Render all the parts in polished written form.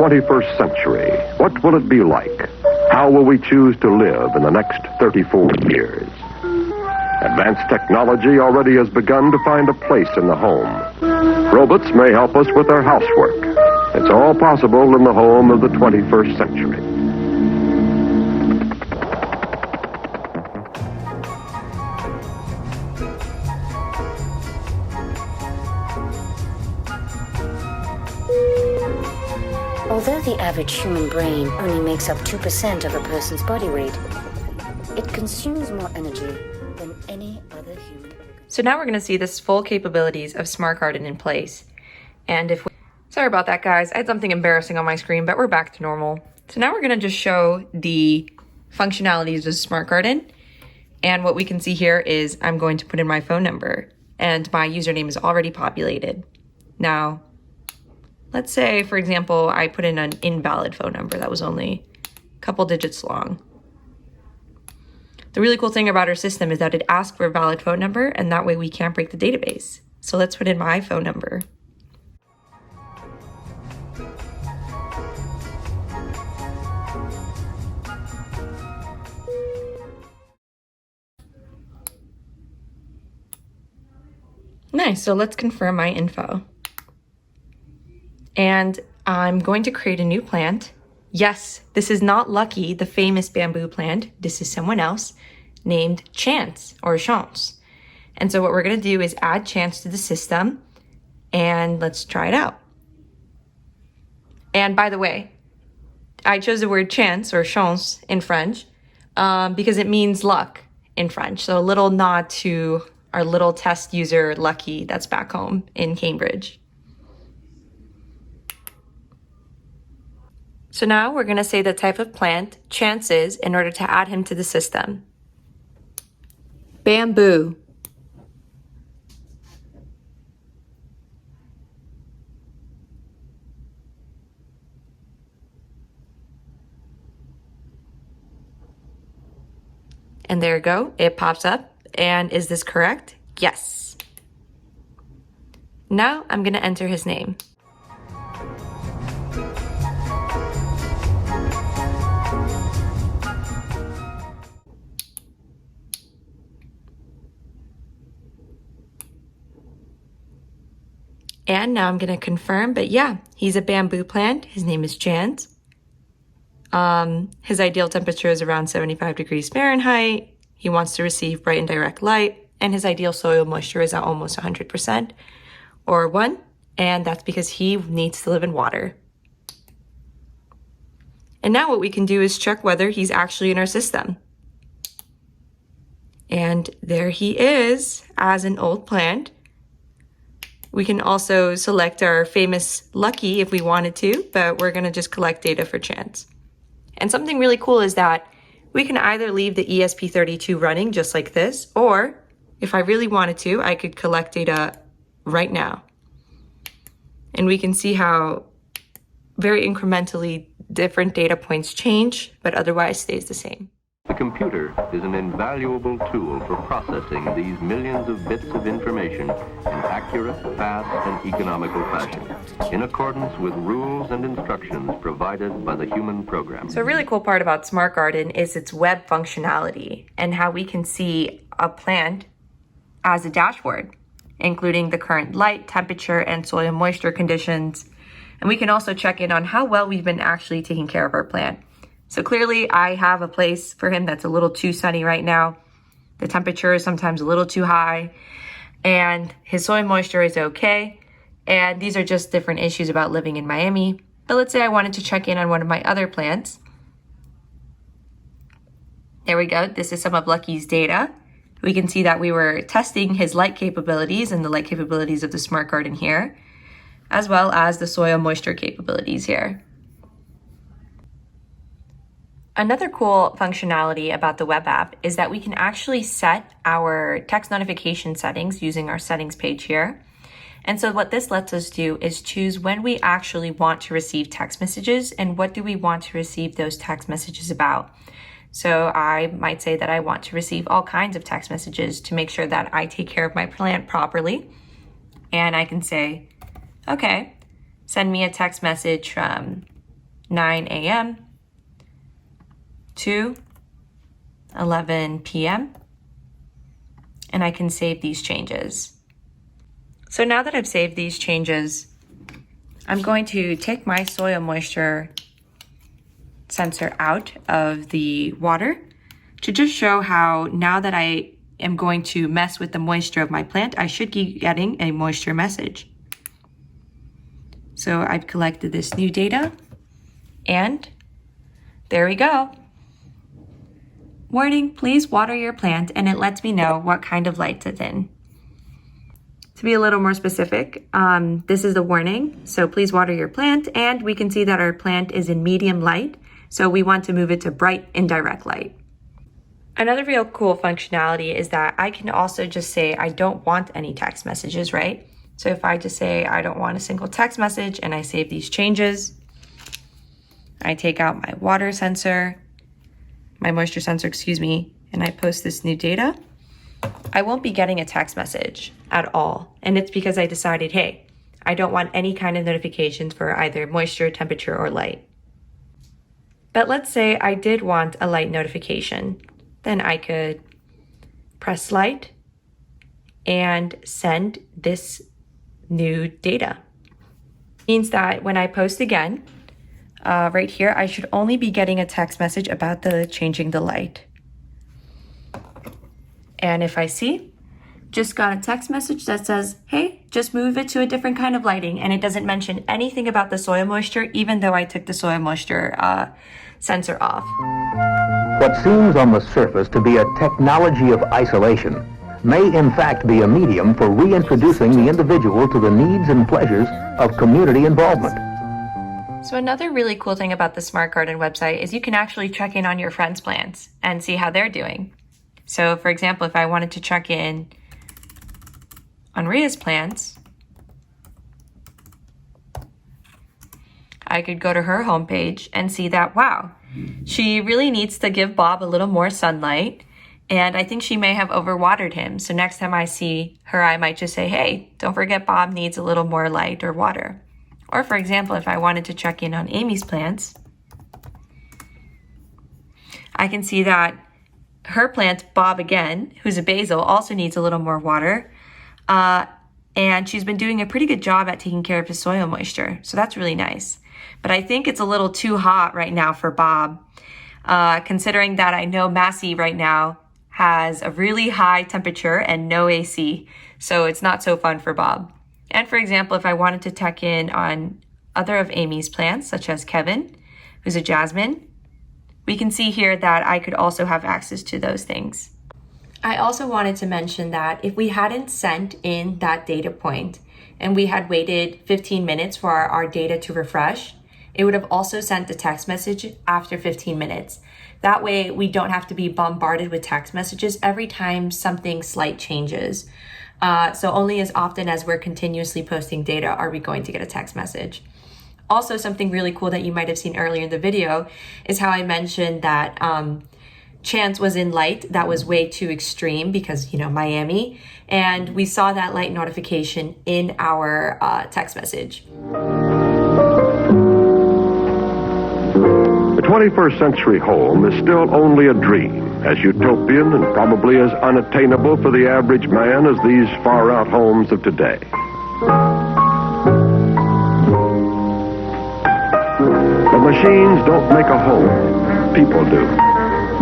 21st century. What will it be like? How will we choose to live in the next 34 years? Advanced technology already has begun to find a place in the home. Robots may help us with our housework. It's all possible in the home of the 21st century. Although the average human brain only makes up 2% of a person's body weight, it consumes more energy than any other human organ. So now we're going to see the full capabilities of Smart Garden in place. And sorry about that, guys. I had something embarrassing on my screen, but we're back to normal. So now we're going to just show the functionalities of Smart Garden. And what we can see here is I'm going to put in my phone number and my username is already populated. Now, let's say, for example, I put in an invalid phone number that was only a couple digits long. The really cool thing about our system is that it asks for a valid phone number, and that way we can't break the database. So let's put in my phone number. Nice, so let's confirm my info. And I'm going to create a new plant. Yes, this is not Lucky, the famous bamboo plant. This is someone else named Chance or Chance. And so what we're going to do is add Chance to the system and let's try it out. And by the way, I chose the word chance or chance in French because it means luck in French. So a little nod to our little test user Lucky that's back home in Cambridge. So now we're going to say the type of plant Chance is in order to add him to the system. Bamboo. And there you go, it pops up. And is this correct? Yes. Now I'm going to enter his name. And now I'm going to confirm, but yeah, he's a bamboo plant. His name is Chance. His ideal temperature is around 75 degrees Fahrenheit. He wants to receive bright and direct light, and his ideal soil moisture is at almost 100% or 1, and that's because he needs to live in water. And now what we can do is check whether he's actually in our system. And there he is as an old plant. We can also select our famous Lucky if we wanted to, but we're going to just collect data for Chance. And something really cool is that we can either leave the ESP32 running just like this, or if I really wanted to, I could collect data right now. And we can see how very incrementally different data points change, but otherwise stays the same. The computer is an invaluable tool for processing these millions of bits of information in accurate, fast, and economical fashion, in accordance with rules and instructions provided by the human program. So a really cool part about Smart Garden is its web functionality and how we can see a plant as a dashboard, including the current light, temperature, and soil moisture conditions. And we can also check in on how well we've been actually taking care of our plant. So clearly I have a place for him that's a little too sunny right now. The temperature is sometimes a little too high and his soil moisture is okay. And these are just different issues about living in Miami. But let's say I wanted to check in on one of my other plants. There we go. This is some of Lucky's data. We can see that we were testing his light capabilities and the light capabilities of the Smart Garden here, as well as the soil moisture capabilities here. Another cool functionality about the web app is that we can actually set our text notification settings using our settings page here. And so what this lets us do is choose when we actually want to receive text messages and what do we want to receive those text messages about. So I might say that I want to receive all kinds of text messages to make sure that I take care of my plant properly. And I can say, okay, send me a text message from 9 a.m. to 11 p.m. and I can save these changes. So now that I've saved these changes, I'm going to take my soil moisture sensor out of the water to just show how now that I am going to mess with the moisture of my plant, I should be getting a moisture message. So I've collected this new data and there we go. Warning, please water your plant, and it lets me know what kind of light it's in. To be a little more specific, this is the warning. So please water your plant, and we can see that our plant is in medium light. So we want to move it to bright indirect light. Another real cool functionality is that I can also just say I don't want any text messages, right? So if I just say I don't want a single text message and I save these changes, I take out my water sensor, my moisture sensor, excuse me, and I post this new data, I won't be getting a text message at all. And it's because I decided, hey, I don't want any kind of notifications for either moisture, temperature, or light. But let's say I did want a light notification. Then I could press light and send this new data. Means that when I post again, right here, I should only be getting a text message about the changing the light. And if I see, just got a text message that says, hey, just move it to a different kind of lighting. And it doesn't mention anything about the soil moisture, even though I took the soil moisture sensor off. What seems on the surface to be a technology of isolation may in fact be a medium for reintroducing the individual to the needs and pleasures of community involvement. So another really cool thing about the Smart Garden website is you can actually check in on your friends' plants and see how they're doing. So for example, if I wanted to check in on Ria's plants, I could go to her homepage and see that, wow, she really needs to give Bob a little more sunlight. And I think she may have overwatered him. So next time I see her, I might just say, hey, don't forget Bob needs a little more light or water. Or for example, if I wanted to check in on Amy's plants, I can see that her plant, Bob again, who's a basil, also needs a little more water. And she's been doing a pretty good job at taking care of his soil moisture. So that's really nice. But I think it's a little too hot right now for Bob, considering that I know Massey right now has a really high temperature and no AC. So it's not so fun for Bob. And for example, if I wanted to check in on other of Amy's plants, such as Kevin, who's a jasmine, we can see here that I could also have access to those things. I also wanted to mention that if we hadn't sent in that data point and we had waited 15 minutes for our data to refresh, it would have also sent a text message after 15 minutes. That way we don't have to be bombarded with text messages every time something slight changes. So only as often as we're continuously posting data are we going to get a text message. Also, something really cool that you might have seen earlier in the video is how I mentioned that Chance was in light that was way too extreme because, Miami. And we saw that light notification in our text message. The 21st century home is still only a dream, as utopian and probably as unattainable for the average man as these far-out homes of today. But machines don't make a home, people do.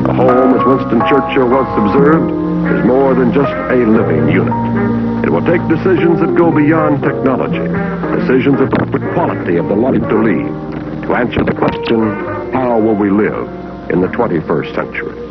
A home, as Winston Churchill once observed, is more than just a living unit. It will take decisions that go beyond technology, decisions about the quality of the life to lead, to answer the question, how will we live in the 21st century?